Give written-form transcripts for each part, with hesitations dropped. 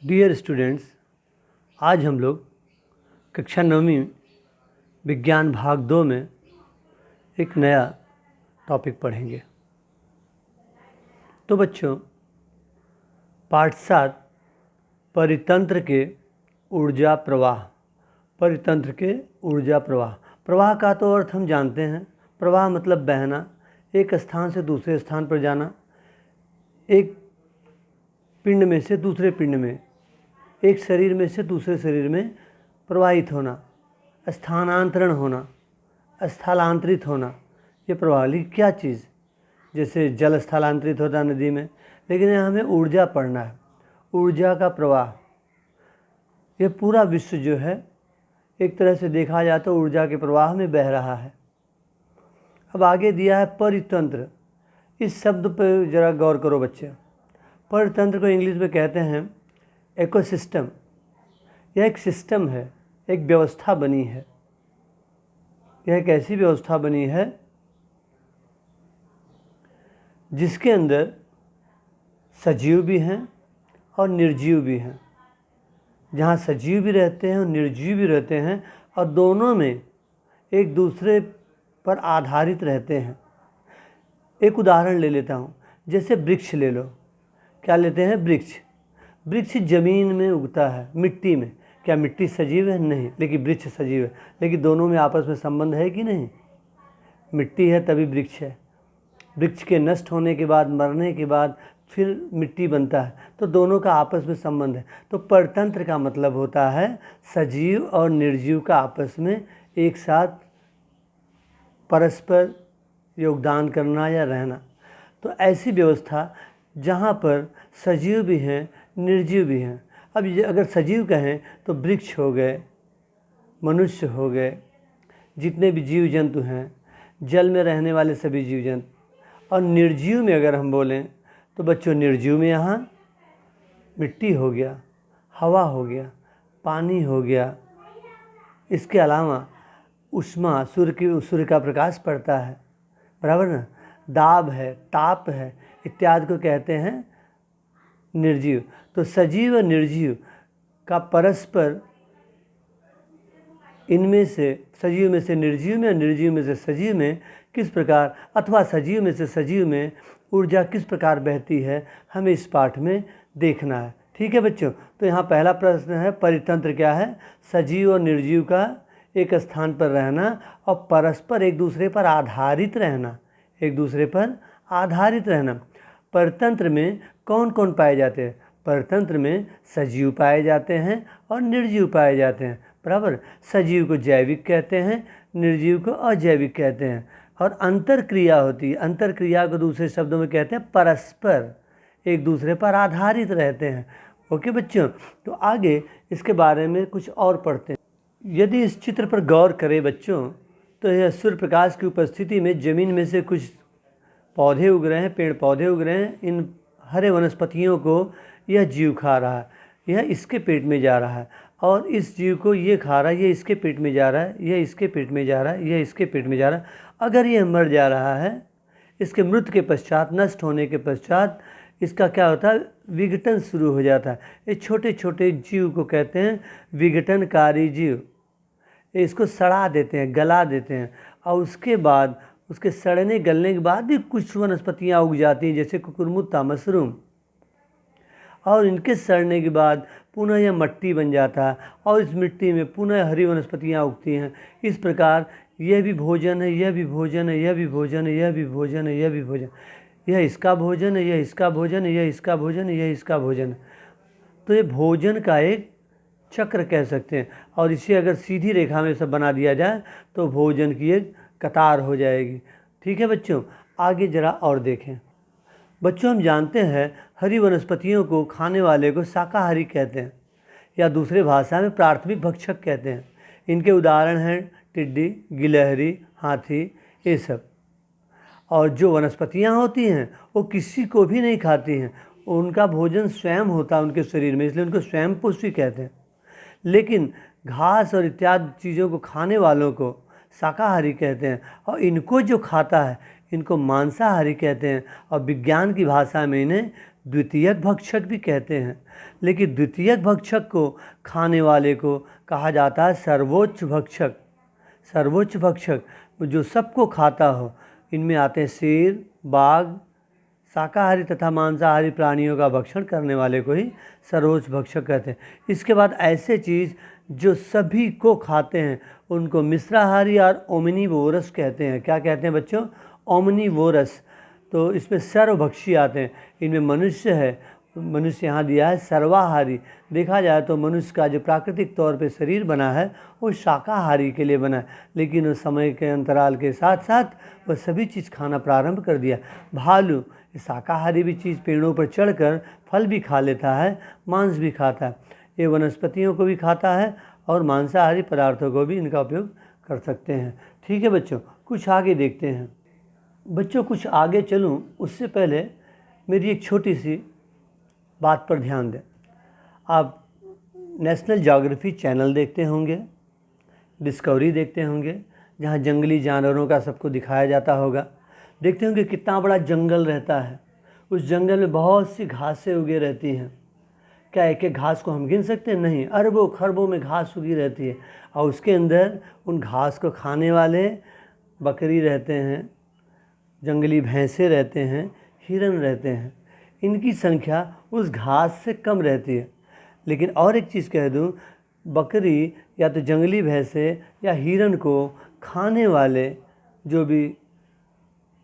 Dear students, आज हम लोग कक्षा 9वीं विज्ञान भाग 2 में एक नया टॉपिक पढ़ेंगे। तो बच्चों, पाठ 7 परितंत्र के ऊर्जा प्रवाह। परितंत्र के ऊर्जा प्रवाह। प्रवाह का तो अर्थ हम जानते हैं। प्रवाह मतलब बहना, एक स्थान से दूसरे स्थान पर जाना, एक पिंड में से दूसरे पिंड में, एक शरीर में से दूसरे शरीर में प्रवाहित होना, स्थानांतरण होना, स्थलांतरित होना। ये प्रवाह क्या चीज़, जैसे जल स्थलांतरित होता है नदी में, लेकिन यहाँ हमें ऊर्जा पढ़ना है। ऊर्जा का प्रवाह, ये पूरा विश्व जो है एक तरह से देखा जाए तो ऊर्जा के प्रवाह में बह रहा है। अब आगे दिया है परितंत्र। इस शब्द पर ज़रा गौर करो बच्चे। परितंत्र को इंग्लिश में कहते हैं इकोसिस्टम। यह एक सिस्टम है, एक व्यवस्था बनी है। यह एक ऐसी व्यवस्था बनी है जिसके अंदर सजीव भी हैं और निर्जीव भी हैं। जहाँ सजीव भी रहते हैं और निर्जीव भी रहते हैं, और दोनों में एक दूसरे पर आधारित रहते हैं। एक उदाहरण ले लेता हूँ, जैसे वृक्ष ले लो। क्या लेते हैं? वृक्ष। वृक्ष ज़मीन में उगता है, मिट्टी में। क्या मिट्टी सजीव है? नहीं, लेकिन वृक्ष सजीव है। लेकिन दोनों में आपस में संबंध है कि नहीं? मिट्टी है तभी वृक्ष है। वृक्ष के नष्ट होने के बाद, मरने के बाद फिर मिट्टी बनता है, तो दोनों का आपस में संबंध है। तो परतंत्र का मतलब होता है सजीव और निर्जीव का आपस में एक साथ परस्पर योगदान करना या रहना। तो ऐसी व्यवस्था जहाँ पर सजीव भी हैं, निर्जीव भी हैं। अब अगर सजीव कहें तो वृक्ष हो गए, मनुष्य हो गए, जितने भी जीव जंतु हैं, जल में रहने वाले सभी जीव जंतु। और निर्जीव में अगर हम बोलें तो बच्चों, निर्जीव में यहाँ मिट्टी हो गया, हवा हो गया, पानी हो गया। इसके अलावा ऊष्मा, सूर्य का प्रकाश पड़ता है, बराबर ना, दाब है, ताप है, इत्यादि को कहते हैं निर्जीव। तो सजीव और निर्जीव का परस्पर, इनमें से सजीव में से निर्जीव में और निर्जीव में से सजीव में किस प्रकार, अथवा सजीव में से सजीव में ऊर्जा किस प्रकार बहती है, हमें इस पाठ में देखना है। ठीक है बच्चों? तो यहाँ पहला प्रश्न है, परितंत्र क्या है? सजीव और निर्जीव का एक स्थान पर रहना और परस्पर एक दूसरे पर आधारित रहना। एक दूसरे पर आधारित रहना। परतंत्र में कौन कौन पाए जाते हैं? परतंत्र में सजीव पाए जाते हैं और निर्जीव पाए जाते हैं, बराबर। सजीव को जैविक कहते हैं, निर्जीव को अजैविक कहते हैं। और अंतरक्रिया होती है। अंतरक्रिया को दूसरे शब्दों में कहते हैं परस्पर, एक दूसरे पर आधारित रहते हैं। ओके बच्चों? तो आगे इसके बारे में कुछ और पढ़ते हैं। यदि इस चित्र पर गौर करें बच्चों, तो यह सूर्य प्रकाश की उपस्थिति में ज़मीन में से कुछ पौधे उग रहे हैं, पेड़ पौधे उग रहे हैं। इन हरे वनस्पतियों को यह जीव खा रहा है। यह इसके पेट में जा रहा है, और इस जीव को ये खा रहा है, ये इसके पेट में जा रहा है, यह इसके पेट में जा रहा है, यह इसके पेट में जा रहा है। अगर यह मर जा रहा है, इसके मृत्यु के पश्चात, नष्ट होने के पश्चात इसका क्या होता है? विघटन शुरू हो जाता है। ये छोटे छोटे जीव को कहते हैं विघटनकारी जीव। इसको सड़ा देते हैं, गला देते हैं, और उसके बाद, उसके सड़ने गलने के बाद भी कुछ वनस्पतियाँ उग जाती हैं, जैसे कुकुरमुत्ता, मशरूम। और इनके सड़ने के बाद पुनः यह मिट्टी बन जाता है, और इस मिट्टी में पुनः हरी वनस्पतियाँ उगती हैं। इस प्रकार यह भी भोजन है, यह भी भोजन है, यह भी भोजन है, यह भी भोजन है, यह भी भोजन, यह इसका भोजन है, यह इसका भोजन है, यह इसका भोजन है, यह इसका भोजन है। तो ये भोजन का एक चक्र कह सकते हैं। और इसे अगर सीधी रेखा में सब बना दिया जाए तो भोजन की एक कतार हो जाएगी। ठीक है बच्चों? आगे ज़रा और देखें। बच्चों, हम जानते हैं हरी वनस्पतियों को खाने वाले को शाकाहारी कहते हैं, या दूसरे भाषा में प्राथमिक भक्षक कहते हैं। इनके उदाहरण हैं टिड्डी, गिलहरी, हाथी, ये सब। और जो वनस्पतियां होती हैं वो किसी को भी नहीं खाती हैं, उनका भोजन स्वयं होता है उनके शरीर में, इसलिए उनको स्वयं पुष्टि कहते हैं। लेकिन घास और इत्यादि चीज़ों को खाने वालों को शाकाहारी कहते हैं, और इनको जो खाता है इनको मांसाहारी कहते हैं। और विज्ञान की भाषा में इन्हें द्वितीयक भक्षक भी कहते हैं, लेकिन द्वितीयक भक्षक को खाने वाले को कहा जाता है सर्वोच्च भक्षक। सर्वोच्च भक्षक जो सबको खाता हो, इनमें आते हैं शेर, बाघ। शाकाहारी तथा मांसाहारी प्राणियों का भक्षण करने वाले को ही सर्वोच्च भक्षक कहते हैं। इसके बाद ऐसे चीज़ जो सभी को खाते हैं उनको मिश्राहारी और ओमनिवोरस कहते हैं। क्या कहते हैं बच्चों? ओमनिवोरस। तो इसमें सर्वभक्षी आते हैं। इनमें मनुष्य है, मनुष्य यहाँ दिया है सर्वाहारी। देखा जाए तो मनुष्य का जो प्राकृतिक तौर पे शरीर बना है वो शाकाहारी के लिए बना है, लेकिन उस समय के अंतराल के साथ साथ वह सभी चीज़ खाना प्रारंभ कर दिया। भालू शाकाहारी भी चीज़, पेड़ों पर चढ़कर फल भी खा लेता है, मांस भी खाता है। ये वनस्पतियों को भी खाता है और मांसाहारी पदार्थों को भी इनका उपयोग कर सकते हैं। ठीक है बच्चों, कुछ आगे देखते हैं। बच्चों कुछ आगे चलूँ उससे पहले मेरी एक छोटी सी बात पर ध्यान दें। आप नेशनल ज्योग्राफी चैनल देखते होंगे, डिस्कवरी देखते होंगे, जहाँ जंगली जानवरों का सबको दिखाया जाता होगा। देखते होंगे कितना बड़ा जंगल रहता है, उस जंगल में बहुत सी घासें उगे रहती हैं। क्या एक एक घास को हम गिन सकते हैं? नहीं, अरबों खरबों में घास उगी रहती है, और उसके अंदर उन घास को खाने वाले बकरी रहते हैं, जंगली भैंसे रहते हैं, हिरन रहते हैं। इनकी संख्या उस घास से कम रहती है। लेकिन और एक चीज़ कह दूं, बकरी या तो जंगली भैंसे या हिरन को खाने वाले जो भी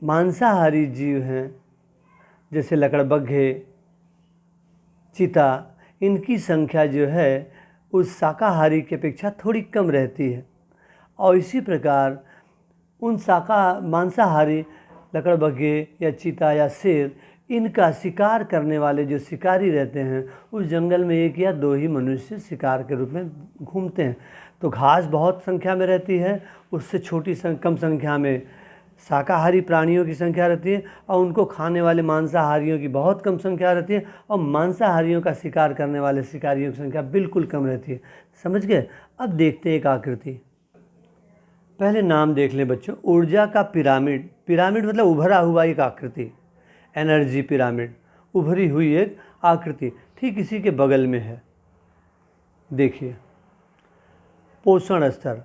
मांसाहारी जीव हैं, जैसे लकड़बग्घे, चीता, इनकी संख्या जो है उस शाकाहारी की अपेक्षा थोड़ी कम रहती है। और इसी प्रकार उन मांसाहारी लकड़बग्घे या चीता या शेर, इनका शिकार करने वाले जो शिकारी रहते हैं, उस जंगल में एक या दो ही मनुष्य शिकार के रूप में घूमते हैं। तो घास बहुत संख्या में रहती है, उससे कम संख्या में शाकाहारी प्राणियों की संख्या रहती है, और उनको खाने वाले मांसाहारियों की बहुत कम संख्या रहती है, और मांसाहारियों का शिकार करने वाले शिकारियों की संख्या बिल्कुल कम रहती है। समझ गए? अब देखते हैं एक आकृति। पहले नाम देख लें बच्चों, ऊर्जा का पिरामिड। पिरामिड मतलब उभरा हुआ एक आकृति, एनर्जी पिरामिड, उभरी हुई एक आकृति ठीक इसी के बगल में है। देखिए, पोषण स्तर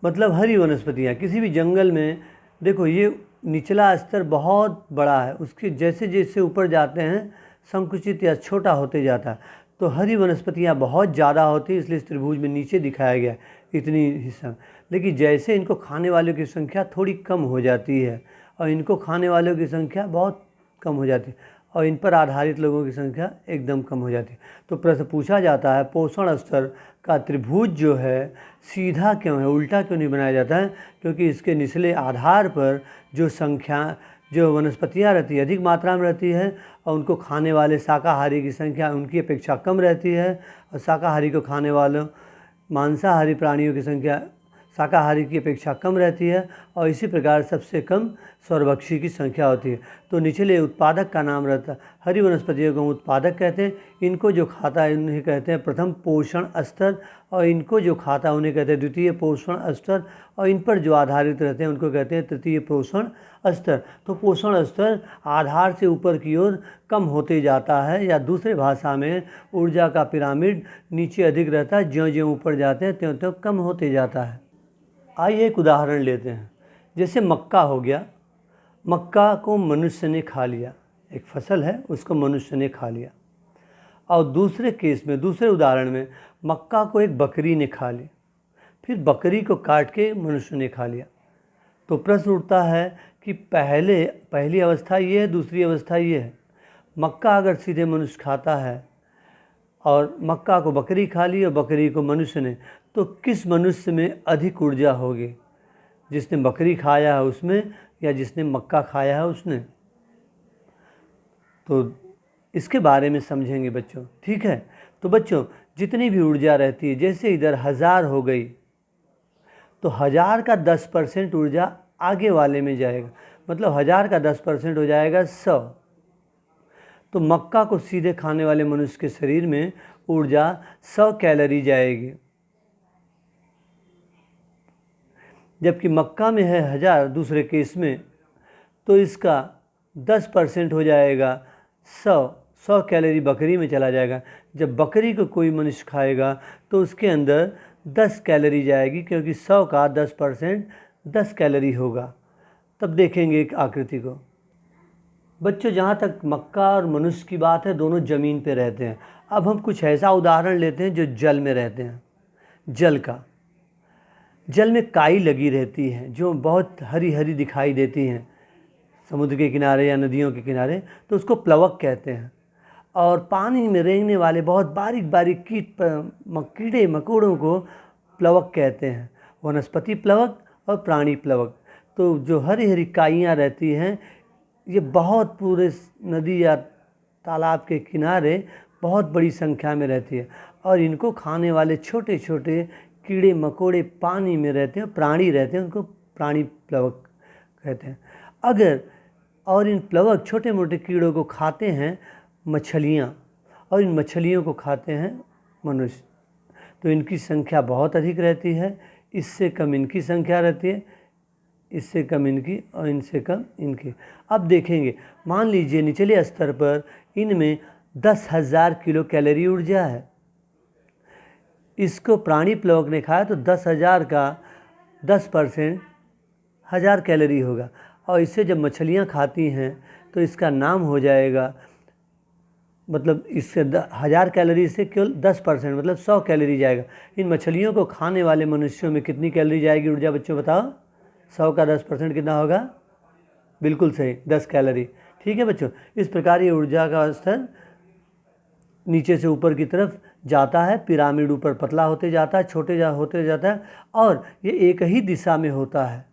मतलब हरी वनस्पतियाँ। किसी भी जंगल में देखो, ये निचला स्तर बहुत बड़ा है, उसके जैसे जैसे ऊपर जाते हैं संकुचित या छोटा होते जाता है। तो हरी वनस्पतियाँ बहुत ज़्यादा होती है, इसलिए इस त्रिभुज में नीचे दिखाया गया इतनी हिस्सा। लेकिन जैसे इनको खाने वालों की संख्या थोड़ी कम हो जाती है और इनको खाने वालों की संख्या बहुत कम हो जाती है और इन पर आधारित लोगों की संख्या एकदम कम हो जाती है। तो प्रश्न पूछा जाता है, पोषण स्तर का त्रिभुज जो है सीधा क्यों है, उल्टा क्यों नहीं बनाया जाता है? क्योंकि इसके निचले आधार पर जो वनस्पतियाँ रहती है अधिक मात्रा में रहती है, और उनको खाने वाले शाकाहारी की संख्या उनकी अपेक्षा कम रहती है, और शाकाहारी को खाने वालों मांसाहारी प्राणियों की संख्या शाकाहारी की अपेक्षा कम रहती है, और इसी प्रकार सबसे कम सर्वभक्षी की संख्या होती है। तो निचले उत्पादक का नाम रहता है। हरी वनस्पतियों को उत्पादक कहते हैं, इनको जो खाता है उन्हें कहते हैं प्रथम पोषण स्तर, और इनको जो खाता है उन्हें कहते हैं द्वितीय पोषण स्तर, और इन पर जो आधारित रहते हैं उनको कहते हैं तृतीय पोषण स्तर। तो पोषण स्तर आधार से ऊपर की ओर कम होते जाता है, या दूसरे भाषा में ऊर्जा का पिरामिड नीचे अधिक रहता है, ज्यों ज्यों ऊपर जाते हैं त्यों त्यों कम होते जाता है। आइए एक उदाहरण लेते हैं। जैसे मक्का हो गया, मक्का को मनुष्य ने खा लिया, एक फसल है उसको मनुष्य ने खा लिया। और दूसरे केस में, दूसरे उदाहरण में मक्का को एक बकरी ने खा ली, फिर बकरी को काट के मनुष्य ने खा लिया। तो प्रश्न उठता है कि पहली अवस्था ये है, दूसरी अवस्था ये है। मक्का अगर सीधे मनुष्य खाता है और मक्का को बकरी खा ली और बकरी को मनुष्य ने, तो किस मनुष्य में अधिक ऊर्जा होगी, जिसने बकरी खाया है उसमें या जिसने मक्का खाया है उसने? तो इसके बारे में समझेंगे बच्चों, ठीक है? तो बच्चों, जितनी भी ऊर्जा रहती है, जैसे इधर 1000 हो गई तो 1000 का 10% ऊर्जा आगे वाले में जाएगा, मतलब 1000 का 10% हो जाएगा 100। तो मक्का को सीधे खाने वाले मनुष्य के शरीर में ऊर्जा 100 कैलोरी जाएगी, जबकि मक्का में है 1000 दूसरे केस में, तो इसका 10% हो जाएगा 100 100 कैलोरी बकरी में चला जाएगा। जब बकरी को कोई मनुष्य खाएगा तो उसके अंदर 10 कैलोरी जाएगी, क्योंकि 100 का 10% 10 कैलोरी होगा। तब देखेंगे एक आकृति को। बच्चों, जहाँ तक मक्का और मनुष्य की बात है, दोनों ज़मीन पे रहते हैं। अब हम कुछ ऐसा उदाहरण लेते हैं जो जल में रहते हैं। जल का, जल में काई लगी रहती है जो बहुत हरी हरी दिखाई देती हैं समुद्र के किनारे या नदियों के किनारे, तो उसको प्लवक कहते हैं। और पानी में रेंगने वाले बहुत बारीक बारीक कीड़े मकोड़ों को प्लवक कहते हैं, वनस्पति प्लवक और प्राणी प्लवक। तो जो हरी हरी काइयाँ रहती हैं, ये बहुत पूरे नदी या तालाब के किनारे बहुत बड़ी संख्या में रहती है, और इनको खाने वाले छोटे छोटे कीड़े मकोड़े पानी में रहते हैं, प्राणी रहते हैं, उनको प्राणी प्लवक कहते हैं। और इन प्लवक छोटे मोटे कीड़ों को खाते हैं मछलियाँ, और इन मछलियों को खाते हैं मनुष्य। तो इनकी संख्या बहुत अधिक रहती है, इससे कम इनकी संख्या रहती है, इससे कम इनकी और इनसे कम इनकी। अब देखेंगे, मान लीजिए निचले स्तर पर इनमें 10,000 किलो कैलोरी ऊर्जा है। इसको प्राणी प्लवक ने खाया तो 10,000 का 10% 1000 कैलोरी होगा, और इससे जब मछलियाँ खाती हैं तो इसका नाम हो जाएगा, मतलब इससे 1000 कैलोरी से केवल 10% मतलब 100 कैलोरी जाएगा। इन मछलियों को खाने वाले मनुष्यों में कितनी कैलोरी जाएगी ऊर्जा बच्चों बताओ? 100 का 10% कितना होगा? बिल्कुल सही, 10 कैलोरी। ठीक है बच्चों, इस प्रकार ये ऊर्जा का स्तर नीचे से ऊपर की तरफ जाता है, पिरामिड ऊपर पतला होते जाता है, होते जाता है, और ये एक ही दिशा में होता है।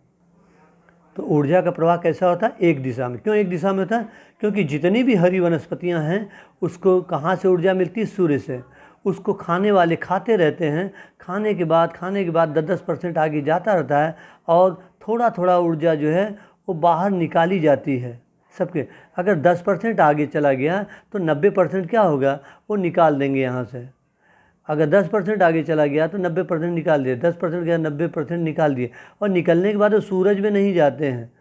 तो ऊर्जा का प्रवाह कैसा होता है? एक दिशा में। क्यों एक दिशा में होता है? क्योंकि जितनी भी हरी वनस्पतियां हैं उसको कहाँ से ऊर्जा मिलती है? सूर्य से। उसको खाने वाले खाते रहते हैं, खाने के बाद 10% आगे जाता रहता है, और थोड़ा थोड़ा ऊर्जा जो है वो बाहर निकाली जाती है सबके। अगर 10% आगे चला गया तो 90% क्या होगा? वो निकाल देंगे यहाँ से। अगर 10% आगे चला गया तो 90% निकाल दिए, 10% गया 90% निकाल दिए, और निकलने के बाद वो सूरज में नहीं जाते हैं।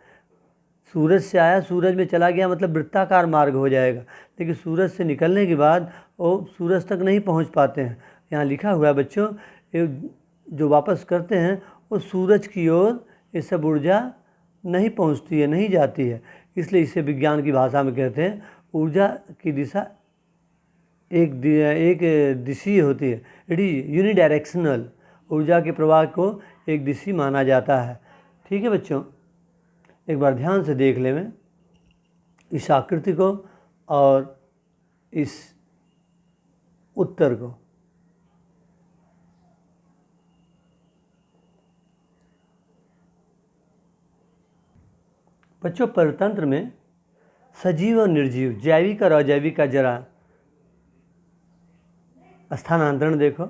सूरज से आया सूरज में चला गया मतलब वृत्ताकार मार्ग हो जाएगा, लेकिन सूरज से निकलने के बाद वो सूरज तक नहीं पहुंच पाते हैं। यहाँ लिखा हुआ है बच्चों, जो वापस करते हैं वो सूरज की ओर ये सब ऊर्जा नहीं पहुंचती है, नहीं जाती है। इसलिए इसे विज्ञान की भाषा में कहते हैं ऊर्जा की दिशा एक दिशीय होती है। It is unidirectional. ऊर्जा के प्रवाह को एक दिशी माना जाता है। ठीक है बच्चों, एक बार ध्यान से देख लें मैं इस आकृति को और इस उत्तर को। बच्चों, परतंत्र में सजीव और निर्जीव, जैविक और अजैविक का जरा स्थानांतरण देखो।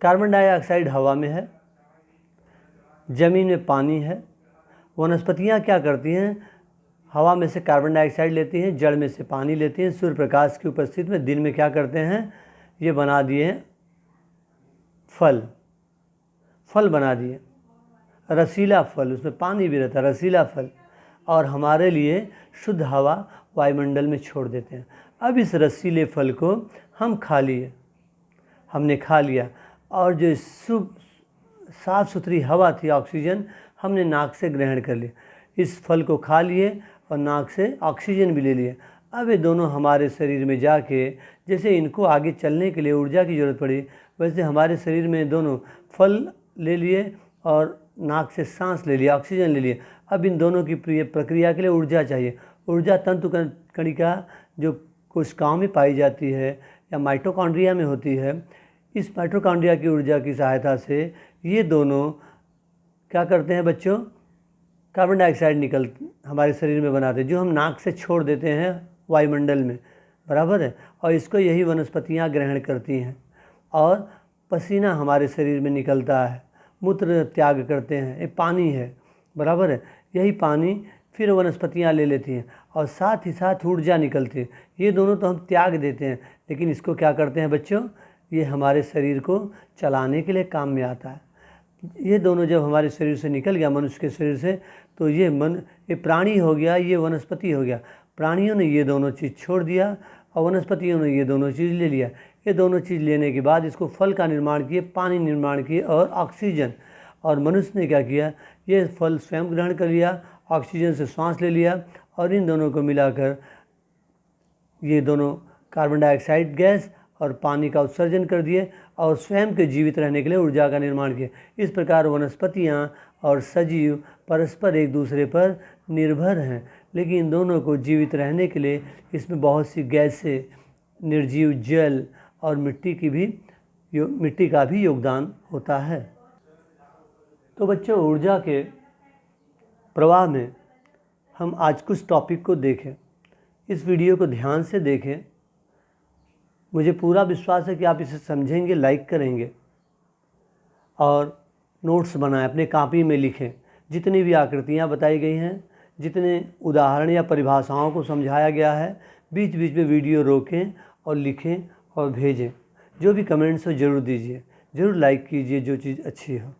कार्बन डाइऑक्साइड हवा में है, जमीन में पानी है। वनस्पतियाँ क्या करती हैं? हवा में से कार्बन डाइऑक्साइड लेती हैं, जड़ में से पानी लेती हैं। सूर्य प्रकाश की उपस्थिति में दिन में क्या करते हैं? ये बना दिए हैं फल बना दिए, रसीला फल, उसमें पानी भी रहता है, रसीला फल, और हमारे लिए शुद्ध हवा वायुमंडल में छोड़ देते हैं। अब इस रसीले फल को हमने खा लिया, और जो साफ़ सुथरी हवा थी, ऑक्सीजन, हमने नाक से ग्रहण कर लिया। इस फल को खा लिए और नाक से ऑक्सीजन भी ले लिए। अब ये दोनों हमारे शरीर में जाके, जैसे इनको आगे चलने के लिए ऊर्जा की ज़रूरत पड़ी, वैसे हमारे शरीर में दोनों फल ले लिए और नाक से सांस ले लिया, ऑक्सीजन ले लिए। अब इन दोनों की प्रक्रिया के लिए ऊर्जा चाहिए। ऊर्जा तंतु कणिका जो कोशिकाओं में पाई जाती है या माइटोकॉन्ड्रिया में होती है, इस माइटोकॉन्ड्रिया की ऊर्जा की सहायता से ये दोनों क्या करते हैं बच्चों? कार्बन डाइऑक्साइड हमारे शरीर में बनाते हैं, जो हम नाक से छोड़ देते हैं वायुमंडल में, बराबर है। और इसको यही वनस्पतियाँ ग्रहण करती हैं, और पसीना हमारे शरीर में निकलता है, मूत्र त्याग करते हैं, ये पानी है, बराबर है। यही पानी फिर वनस्पतियाँ ले लेती हैं, और साथ ही साथ ऊर्जा निकलती है। ये दोनों तो हम त्याग देते हैं, लेकिन इसको क्या करते हैं बच्चों? ये हमारे शरीर को चलाने के लिए काम में आता है। ये दोनों जब हमारे शरीर से निकल गया, मनुष्य के शरीर से, तो ये प्राणी हो गया, ये वनस्पति हो गया। प्राणियों ने ये दोनों चीज़ छोड़ दिया, और वनस्पतियों ने ये दोनों चीज़ ले लिया। ये दोनों चीज़ लेने के बाद इसको फल का निर्माण किए, पानी निर्माण किए और ऑक्सीजन। और मनुष्य ने क्या किया, ये फल स्वयं ग्रहण कर लिया, ऑक्सीजन से सांस ले लिया और इन दोनों को मिलाकर ये दोनों कार्बन डाइऑक्साइड गैस और पानी का उत्सर्जन कर दिए और स्वयं के जीवित रहने के लिए ऊर्जा का निर्माण किया। इस प्रकार वनस्पतियाँ और सजीव परस्पर एक दूसरे पर निर्भर हैं, लेकिन इन दोनों को जीवित रहने के लिए इसमें बहुत सी गैसें, निर्जीव जल और मिट्टी का भी योगदान होता है। तो बच्चों, ऊर्जा के प्रवाह में हम आज कुछ टॉपिक को देखें। इस वीडियो को ध्यान से देखें। मुझे पूरा विश्वास है कि आप इसे समझेंगे, लाइक करेंगे और नोट्स बनाएं, अपने कॉपी में लिखें। जितनी भी आकृतियाँ बताई गई हैं, जितने उदाहरण या परिभाषाओं को समझाया गया है, बीच बीच में वीडियो रोकें और लिखें और भेजें। जो भी कमेंट्स हो ज़रूर दीजिए, ज़रूर लाइक कीजिए जो चीज़ अच्छी हो।